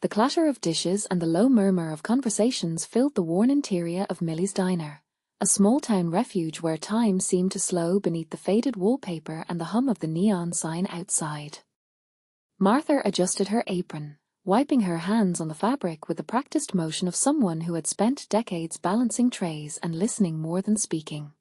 The clatter of dishes and the low murmur of conversations filled the worn interior of Millie's diner, a small-town refuge where time seemed to slow beneath the faded wallpaper and the hum of the neon sign outside. Martha adjusted her apron, wiping her hands on the fabric with the practiced motion of someone who had spent decades balancing trays and listening more than speaking.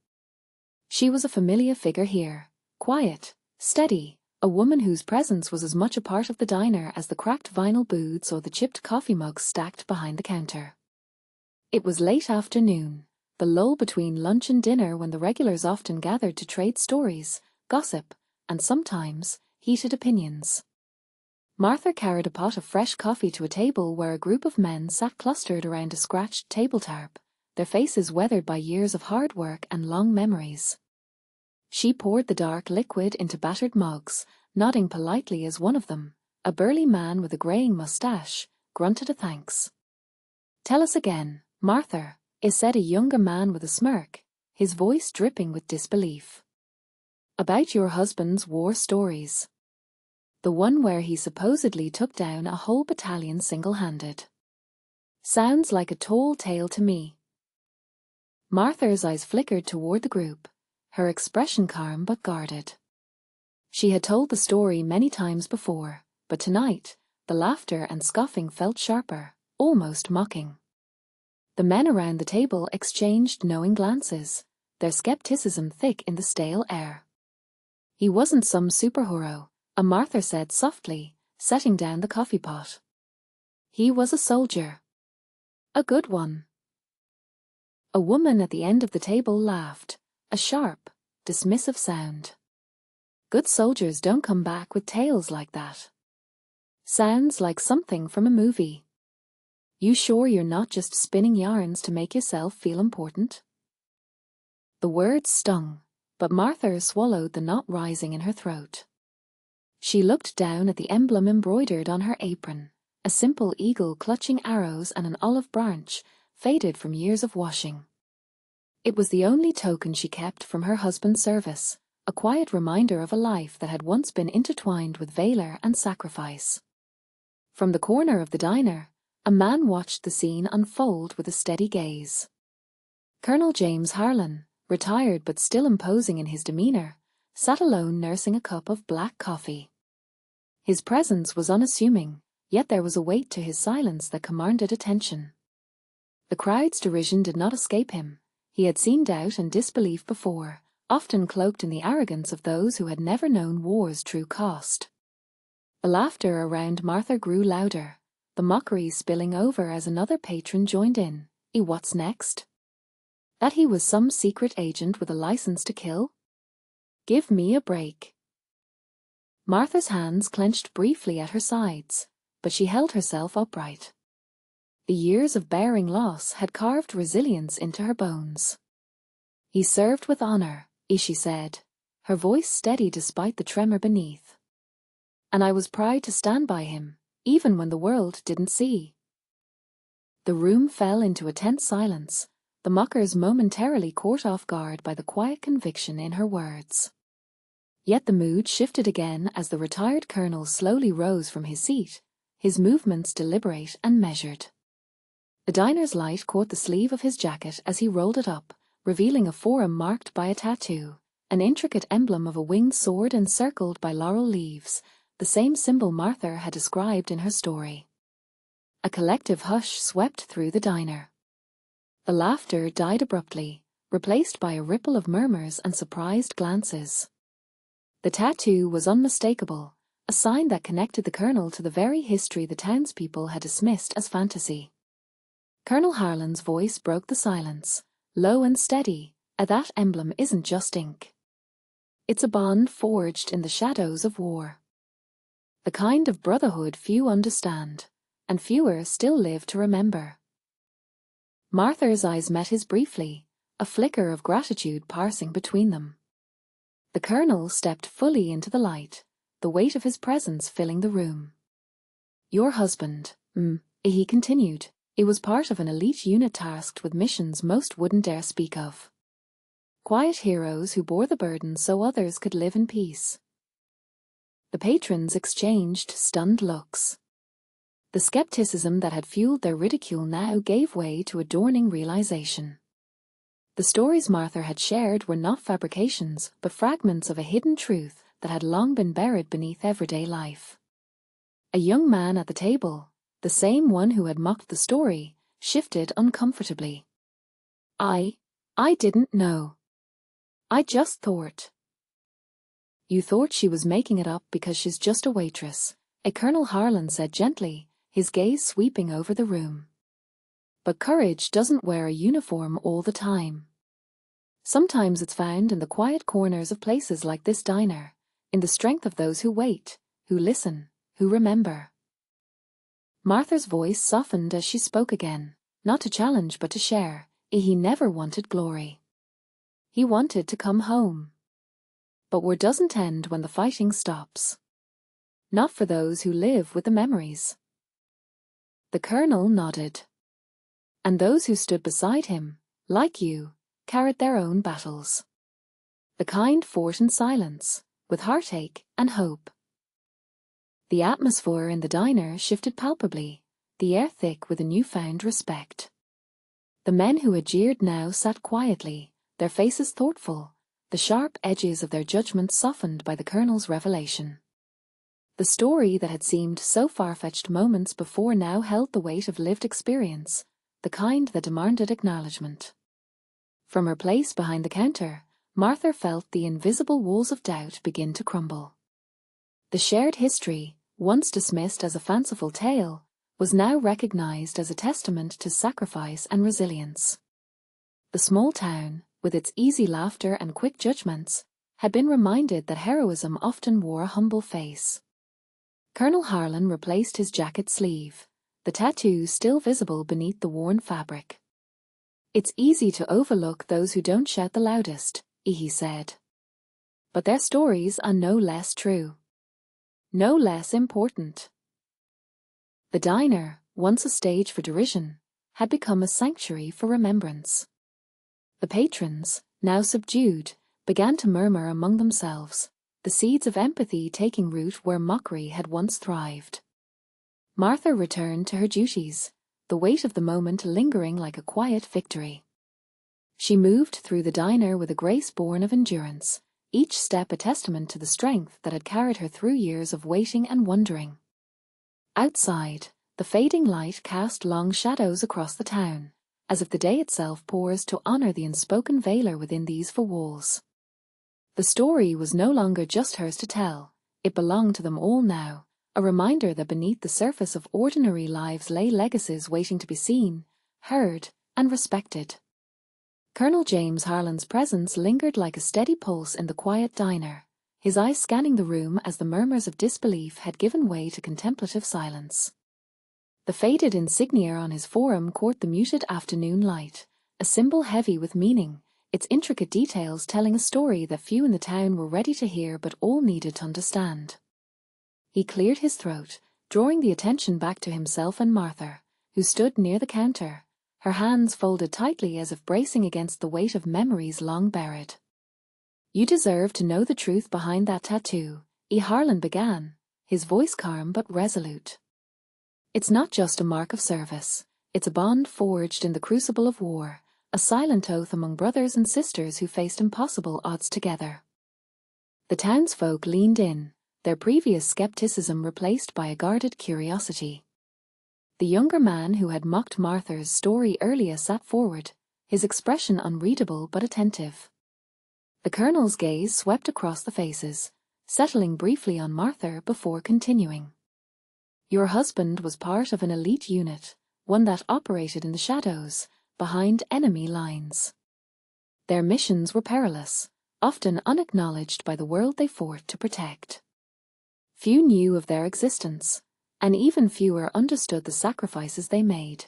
She was a familiar figure here, quiet, steady, a woman whose presence was as much a part of the diner as the cracked vinyl booths or the chipped coffee mugs stacked behind the counter. It was late afternoon, the lull between lunch and dinner when the regulars often gathered to trade stories, gossip, and sometimes heated opinions. Martha carried a pot of fresh coffee to a table where a group of men sat clustered around a scratched table tarp, their faces weathered by years of hard work and long memories. She poured the dark liquid into battered mugs, nodding politely as one of them, a burly man with a graying mustache, grunted a thanks. "Tell us again, Martha," said a younger man with a smirk, his voice dripping with disbelief. "About your husband's war stories. The one where he supposedly took down a whole battalion single-handed. Sounds like a tall tale to me." Martha's eyes flickered toward the group, her expression calm but guarded. She had told the story many times before, but tonight, the laughter and scoffing felt sharper, almost mocking. The men around the table exchanged knowing glances, their skepticism thick in the stale air. "He wasn't some superhero," Martha said softly, setting down the coffee pot. "He was a soldier. A good one." A woman at the end of the table laughed, a sharp, dismissive sound. "Good soldiers don't come back with tales like that. Sounds like something from a movie. You sure you're not just spinning yarns to make yourself feel important?" The words stung, but Martha swallowed the knot rising in her throat. She looked down at the emblem embroidered on her apron, a simple eagle clutching arrows and an olive branch, faded from years of washing. It was the only token she kept from her husband's service, a quiet reminder of a life that had once been intertwined with valor and sacrifice. From the corner of the diner, a man watched the scene unfold with a steady gaze. Colonel James Harlan, retired but still imposing in his demeanor, sat alone nursing a cup of black coffee. His presence was unassuming, yet there was a weight to his silence that commanded attention. The crowd's derision did not escape him. He had seen doubt and disbelief before, often cloaked in the arrogance of those who had never known war's true cost. The laughter around Martha grew louder, the mockery spilling over as another patron joined in. What's next? That he was some secret agent with a license to kill? Give me a break. Martha's hands clenched briefly at her sides, but she held herself upright. The years of bearing loss had carved resilience into her bones. "He served with honor," she said, her voice steady despite the tremor beneath. "And I was proud to stand by him, even when the world didn't see." The room fell into a tense silence, the mockers momentarily caught off guard by the quiet conviction in her words. Yet the mood shifted again as the retired colonel slowly rose from his seat, his movements deliberate and measured. The diner's light caught the sleeve of his jacket as he rolled it up, revealing a forearm marked by a tattoo, an intricate emblem of a winged sword encircled by laurel leaves, the same symbol Martha had described in her story. A collective hush swept through the diner. The laughter died abruptly, replaced by a ripple of murmurs and surprised glances. The tattoo was unmistakable, a sign that connected the colonel to the very history the townspeople had dismissed as fantasy. Colonel Harlan's voice broke the silence, low and steady. "That emblem isn't just ink. It's a bond forged in the shadows of war. The kind of brotherhood few understand, and fewer still live to remember." Martha's eyes met his briefly, a flicker of gratitude passing between them. The colonel stepped fully into the light, the weight of his presence filling the room. "Your husband," he continued, "it was part of an elite unit tasked with missions most wouldn't dare speak of. Quiet heroes who bore the burden so others could live in peace." The patrons exchanged stunned looks. The skepticism that had fueled their ridicule now gave way to a dawning realization. The stories Martha had shared were not fabrications, but fragments of a hidden truth that had long been buried beneath everyday life. A young man at the table, the same one who had mocked the story, shifted uncomfortably. I didn't know. I just thought. You thought she was making it up because she's just a waitress, Colonel Harlan said gently, his gaze sweeping over the room. But courage doesn't wear a uniform all the time. Sometimes it's found in the quiet corners of places like this diner, in the strength of those who wait, who listen, who remember. Martha's voice softened as she spoke again, not to challenge but to share. He never wanted glory. He wanted to come home. But war doesn't end when the fighting stops. Not for those who live with the memories. The colonel nodded. And those who stood beside him, like you, carried their own battles. The kind fought in silence, with heartache and hope. The atmosphere in the diner shifted palpably, the air thick with a newfound respect. The men who had jeered now sat quietly, their faces thoughtful, the sharp edges of their judgment softened by the colonel's revelation. The story that had seemed so far-fetched moments before now held the weight of lived experience, the kind that demanded acknowledgement. From her place behind the counter, Martha felt the invisible walls of doubt begin to crumble. The shared history, once dismissed as a fanciful tale, was now recognized as a testament to sacrifice and resilience. The small town, with its easy laughter and quick judgments, had been reminded that heroism often wore a humble face. Colonel Harlan replaced his jacket sleeve, the tattoo still visible beneath the worn fabric. It's easy to overlook those who don't shout the loudest, he said. But their stories are no less true. No less important. The diner, once a stage for derision, had become a sanctuary for remembrance. The patrons, now subdued, began to murmur among themselves, the seeds of empathy taking root where mockery had once thrived. Martha returned to her duties, the weight of the moment lingering like a quiet victory. She moved through the diner with a grace born of endurance, each step a testament to the strength that had carried her through years of waiting and wondering. Outside, the fading light cast long shadows across the town, as if the day itself paused to honor the unspoken veiler within these four walls. The story was no longer just hers to tell, it belonged to them all now, a reminder that beneath the surface of ordinary lives lay legacies waiting to be seen, heard, and respected. Colonel James Harlan's presence lingered like a steady pulse in the quiet diner, his eyes scanning the room as the murmurs of disbelief had given way to contemplative silence. The faded insignia on his forearm caught the muted afternoon light, a symbol heavy with meaning, its intricate details telling a story that few in the town were ready to hear but all needed to understand. He cleared his throat, drawing the attention back to himself and Martha, who stood near the counter, her hands folded tightly as if bracing against the weight of memories long buried. You deserve to know the truth behind that tattoo, Harlan began, his voice calm but resolute. It's not just a mark of service, it's a bond forged in the crucible of war, a silent oath among brothers and sisters who faced impossible odds together. The townsfolk leaned in, their previous skepticism replaced by a guarded curiosity. The younger man who had mocked Martha's story earlier sat forward, his expression unreadable but attentive. The colonel's gaze swept across the faces, settling briefly on Martha before continuing. Your husband was part of an elite unit, one that operated in the shadows, behind enemy lines. Their missions were perilous, often unacknowledged by the world they fought to protect. Few knew of their existence, and even fewer understood the sacrifices they made.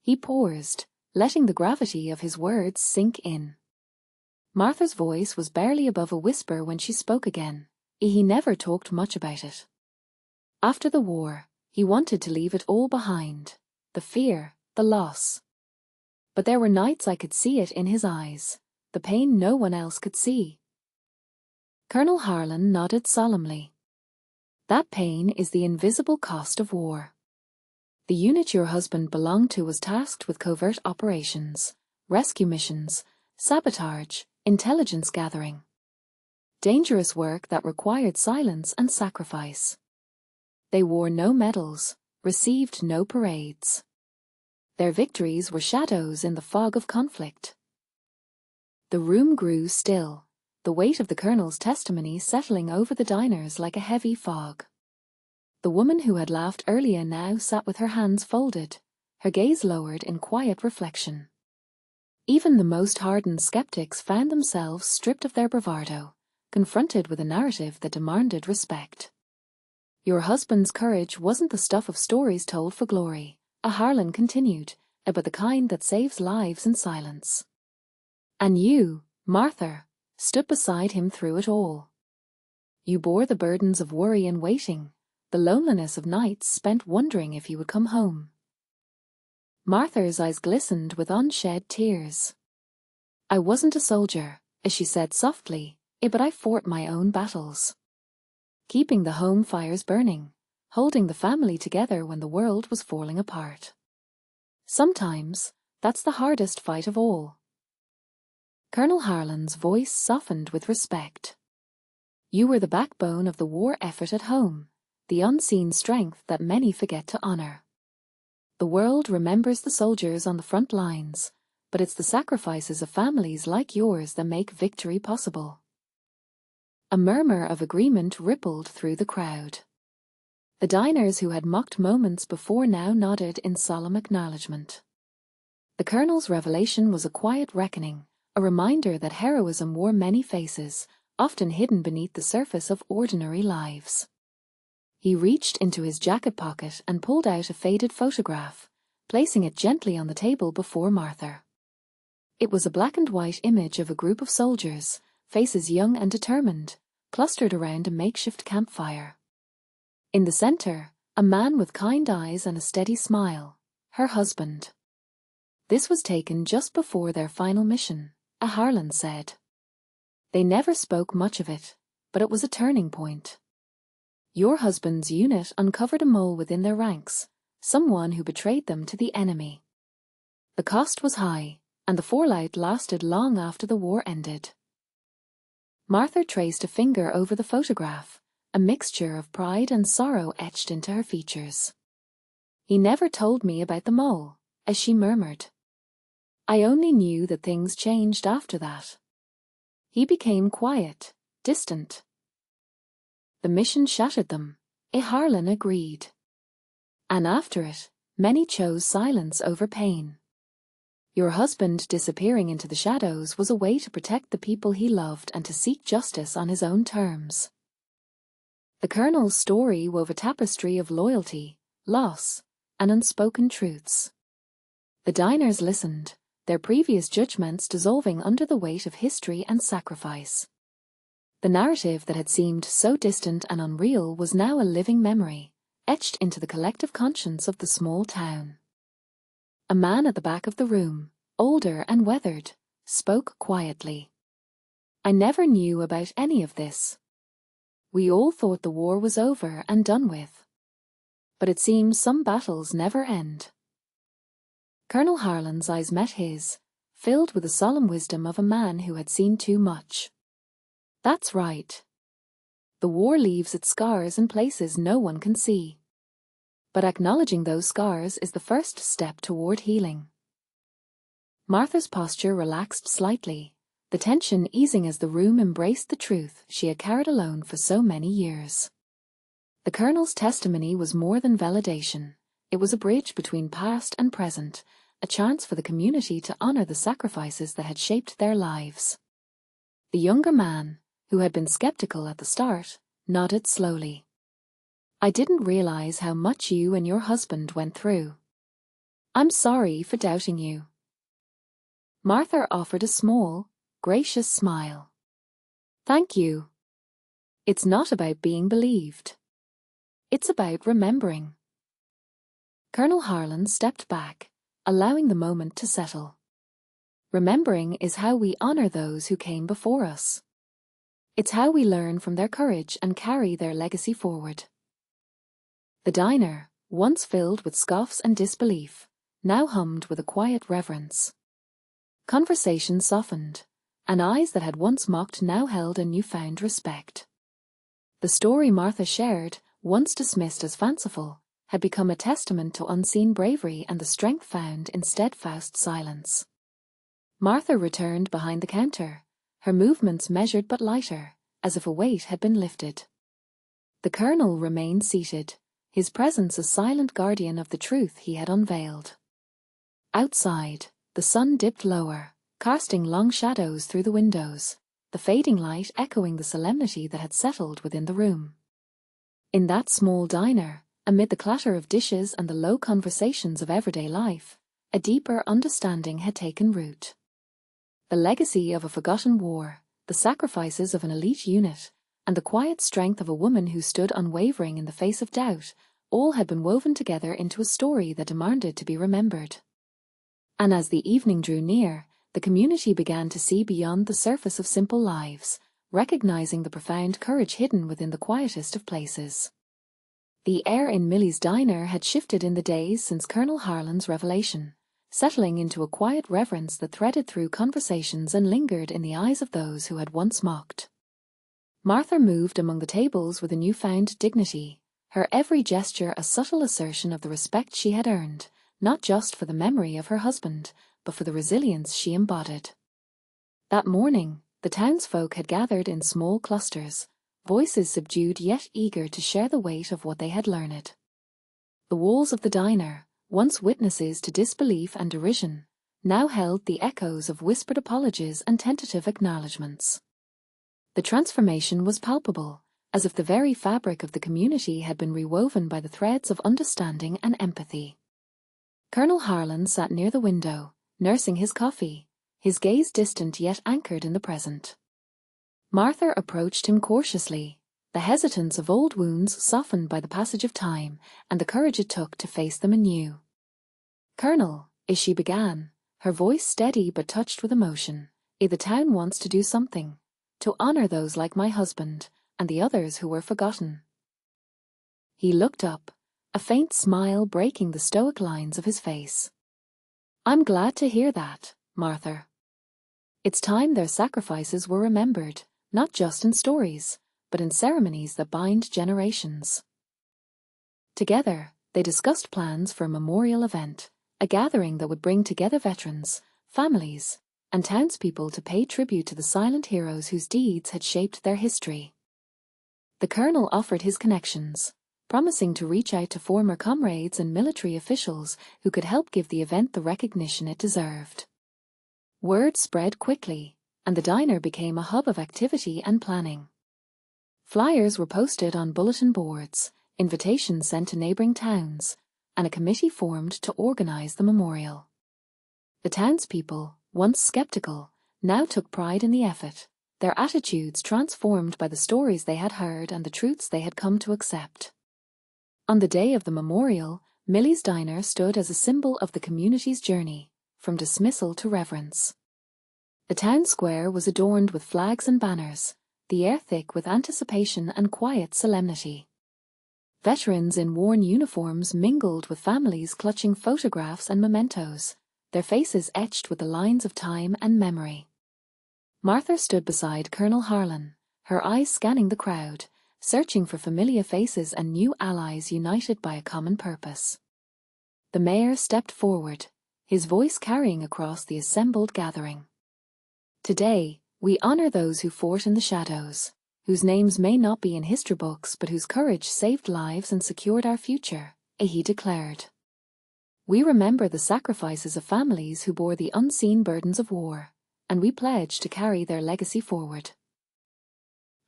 He paused, letting the gravity of his words sink in. Martha's voice was barely above a whisper when she spoke again. He never talked much about it. After the war, he wanted to leave it all behind, the fear, the loss. But there were nights I could see it in his eyes, the pain no one else could see. Colonel Harlan nodded solemnly. That pain is the invisible cost of war. The unit your husband belonged to was tasked with covert operations, rescue missions, sabotage, intelligence gathering. Dangerous work that required silence and sacrifice. They wore no medals, received no parades. Their victories were shadows in the fog of conflict. The room grew still, the weight of the colonel's testimony settling over the diners like a heavy fog. The woman who had laughed earlier now sat with her hands folded, her gaze lowered in quiet reflection. Even the most hardened skeptics found themselves stripped of their bravado, confronted with a narrative that demanded respect. Your husband's courage wasn't the stuff of stories told for glory, Harlan continued, but the kind that saves lives in silence. And you, Martha, stood beside him through it all. You bore the burdens of worry and waiting, the loneliness of nights spent wondering if he would come home. Martha's eyes glistened with unshed tears. I wasn't a soldier, as she said softly, but I fought my own battles. Keeping the home fires burning, holding the family together when the world was falling apart. Sometimes, that's the hardest fight of all. Colonel Harlan's voice softened with respect. You were the backbone of the war effort at home, the unseen strength that many forget to honor. The world remembers the soldiers on the front lines, but it's the sacrifices of families like yours that make victory possible. A murmur of agreement rippled through the crowd. The diners who had mocked moments before now nodded in solemn acknowledgement. The colonel's revelation was a quiet reckoning, a reminder that heroism wore many faces, often hidden beneath the surface of ordinary lives. He reached into his jacket pocket and pulled out a faded photograph, placing it gently on the table before Martha. It was a black-and-white image of a group of soldiers, faces young and determined, clustered around a makeshift campfire. In the center, a man with kind eyes and a steady smile, her husband. This was taken just before their final mission, Harlan said. They never spoke much of it, but it was a turning point. Your husband's unit uncovered a mole within their ranks, someone who betrayed them to the enemy. The cost was high, and the fallout lasted long after the war ended. Martha traced a finger over the photograph, a mixture of pride and sorrow etched into her features. He never told me about the mole, as she murmured. I only knew that things changed after that. He became quiet, distant. The mission shattered them, Harlan agreed. And after it, many chose silence over pain. Your husband disappearing into the shadows was a way to protect the people he loved and to seek justice on his own terms. The colonel's story wove a tapestry of loyalty, loss, and unspoken truths. The diners listened, their previous judgments dissolving under the weight of history and sacrifice. The narrative that had seemed so distant and unreal was now a living memory, etched into the collective conscience of the small town. A man at the back of the room, older and weathered, spoke quietly. I never knew about any of this. We all thought the war was over and done with. But it seems some battles never end. Colonel Harlan's eyes met his, filled with the solemn wisdom of a man who had seen too much. That's right. The war leaves its scars in places no one can see. But acknowledging those scars is the first step toward healing. Martha's posture relaxed slightly, the tension easing as the room embraced the truth she had carried alone for so many years. The colonel's testimony was more than validation. It was a bridge between past and present, a chance for the community to honor the sacrifices that had shaped their lives. The younger man, who had been skeptical at the start, nodded slowly. I didn't realize how much you and your husband went through. I'm sorry for doubting you. Martha offered a small, gracious smile. Thank you. It's not about being believed. It's about remembering. Colonel Harlan stepped back, allowing the moment to settle. Remembering is how we honor those who came before us. It's how we learn from their courage and carry their legacy forward. The diner, once filled with scoffs and disbelief, now hummed with a quiet reverence. Conversation softened, and eyes that had once mocked now held a newfound respect. The story Martha shared, once dismissed as fanciful, had become a testament to unseen bravery and the strength found in steadfast silence. Martha returned behind the counter, her movements measured but lighter, as if a weight had been lifted. The Colonel remained seated, his presence a silent guardian of the truth he had unveiled. Outside, the sun dipped lower, casting long shadows through the windows, the fading light echoing the solemnity that had settled within the room. In that small diner, amid the clatter of dishes and the low conversations of everyday life, a deeper understanding had taken root. The legacy of a forgotten war, the sacrifices of an elite unit, and the quiet strength of a woman who stood unwavering in the face of doubt, all had been woven together into a story that demanded to be remembered. And as the evening drew near, the community began to see beyond the surface of simple lives, recognizing the profound courage hidden within the quietest of places. The air in Millie's diner had shifted in the days since Colonel Harlan's revelation, settling into a quiet reverence that threaded through conversations and lingered in the eyes of those who had once mocked. Martha moved among the tables with a newfound dignity, her every gesture a subtle assertion of the respect she had earned, not just for the memory of her husband, but for the resilience she embodied. That morning, the townsfolk had gathered in small clusters, voices subdued yet eager to share the weight of what they had learned. The walls of the diner, once witnesses to disbelief and derision, now held the echoes of whispered apologies and tentative acknowledgments. The transformation was palpable, as if the very fabric of the community had been rewoven by the threads of understanding and empathy. Colonel Harlan sat near the window, nursing his coffee, his gaze distant yet anchored in the present. Martha approached him cautiously, the hesitance of old wounds softened by the passage of time and the courage it took to face them anew. "Colonel," she began, her voice steady but touched with emotion, "the town wants to do something, to honor those like my husband and the others who were forgotten." He looked up, a faint smile breaking the stoic lines of his face. "I'm glad to hear that, Martha. It's time their sacrifices were remembered, not just in stories, but in ceremonies that bind generations." Together, they discussed plans for a memorial event, a gathering that would bring together veterans, families, and townspeople to pay tribute to the silent heroes whose deeds had shaped their history. The Colonel offered his connections, promising to reach out to former comrades and military officials who could help give the event the recognition it deserved. Word spread quickly, and the diner became a hub of activity and planning. Flyers were posted on bulletin boards, invitations sent to neighboring towns, and a committee formed to organize the memorial. The townspeople, once skeptical, now took pride in the effort, their attitudes transformed by the stories they had heard and the truths they had come to accept. On the day of the memorial, Millie's diner stood as a symbol of the community's journey, from dismissal to reverence. The town square was adorned with flags and banners, the air thick with anticipation and quiet solemnity. Veterans in worn uniforms mingled with families clutching photographs and mementos, their faces etched with the lines of time and memory. Martha stood beside Colonel Harlan, her eyes scanning the crowd, searching for familiar faces and new allies united by a common purpose. The mayor stepped forward, his voice carrying across the assembled gathering. "Today, we honor those who fought in the shadows, whose names may not be in history books but whose courage saved lives and secured our future," he declared. "We remember the sacrifices of families who bore the unseen burdens of war, and we pledge to carry their legacy forward."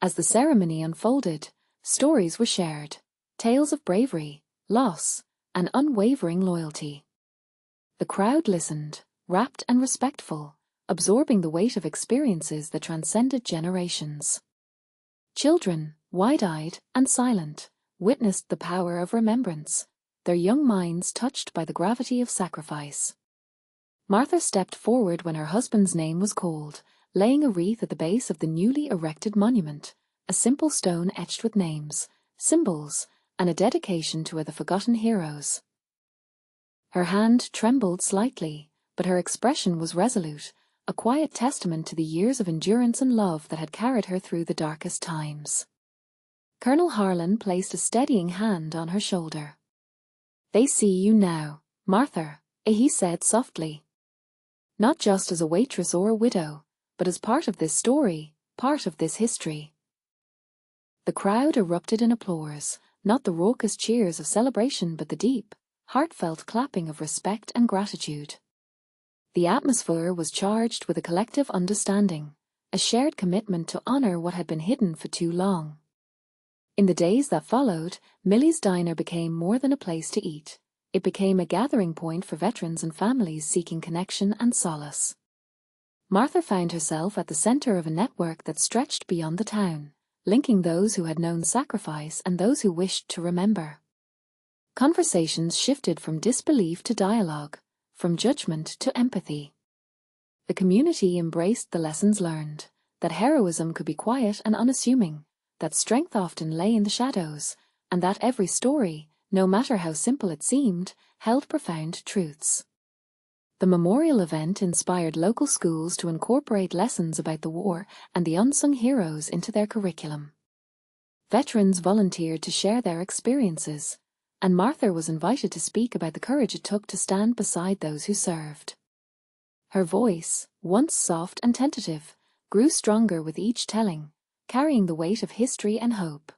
As the ceremony unfolded, stories were shared, tales of bravery, loss, and unwavering loyalty. The crowd listened, rapt and respectful, absorbing the weight of experiences that transcended generations. Children, wide-eyed and silent, witnessed the power of remembrance, their young minds touched by the gravity of sacrifice. Martha stepped forward when her husband's name was called, laying a wreath at the base of the newly erected monument, a simple stone etched with names, symbols, and a dedication to the forgotten heroes. Her hand trembled slightly, but her expression was resolute, a quiet testament to the years of endurance and love that had carried her through the darkest times. Colonel Harlan placed a steadying hand on her shoulder. "They see you now, Martha," he said softly. "Not just as a waitress or a widow, but as part of this story, part of this history." The crowd erupted in applause, not the raucous cheers of celebration but the deep, heartfelt clapping of respect and gratitude. The atmosphere was charged with a collective understanding, a shared commitment to honor what had been hidden for too long. In the days that followed, Millie's Diner became more than a place to eat. It became a gathering point for veterans and families seeking connection and solace. Martha found herself at the center of a network that stretched beyond the town, linking those who had known sacrifice and those who wished to remember. Conversations shifted from disbelief to dialogue, from judgment to empathy. The community embraced the lessons learned, that heroism could be quiet and unassuming, that strength often lay in the shadows, and that every story, no matter how simple it seemed, held profound truths. The memorial event inspired local schools to incorporate lessons about the war and the unsung heroes into their curriculum. Veterans volunteered to share their experiences, and Martha was invited to speak about the courage it took to stand beside those who served. Her voice, once soft and tentative, grew stronger with each telling, carrying the weight of history and hope.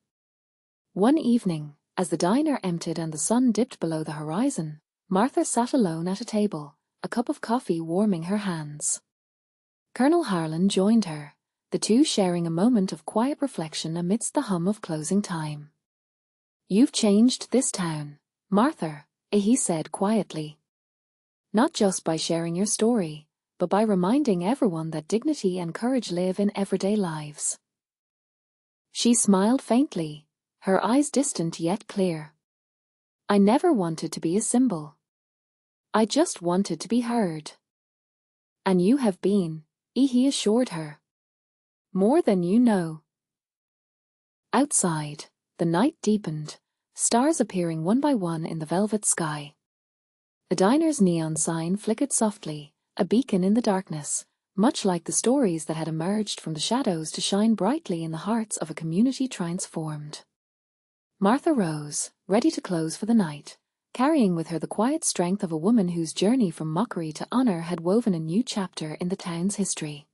One evening, as the diner emptied and the sun dipped below the horizon, Martha sat alone at a table, a cup of coffee warming her hands. Colonel Harlan joined her, the two sharing a moment of quiet reflection amidst the hum of closing time. "You've changed this town, Martha," he said quietly. "Not just by sharing your story, but by reminding everyone that dignity and courage live in everyday lives." She smiled faintly, her eyes distant yet clear. "I never wanted to be a symbol. I just wanted to be heard." "And you have been," he assured her. "More than you know." Outside, the night deepened, stars appearing one by one in the velvet sky. The diner's neon sign flickered softly, a beacon in the darkness, much like the stories that had emerged from the shadows to shine brightly in the hearts of a community transformed. Martha rose, ready to close for the night, carrying with her the quiet strength of a woman whose journey from mockery to honor had woven a new chapter in the town's history.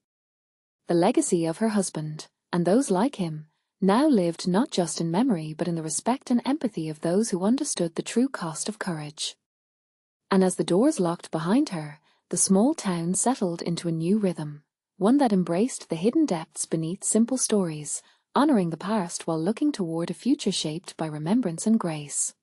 The legacy of her husband, and those like him, now lived not just in memory but in the respect and empathy of those who understood the true cost of courage. And as the doors locked behind her, the small town settled into a new rhythm, one that embraced the hidden depths beneath simple stories, honoring the past while looking toward a future shaped by remembrance and grace.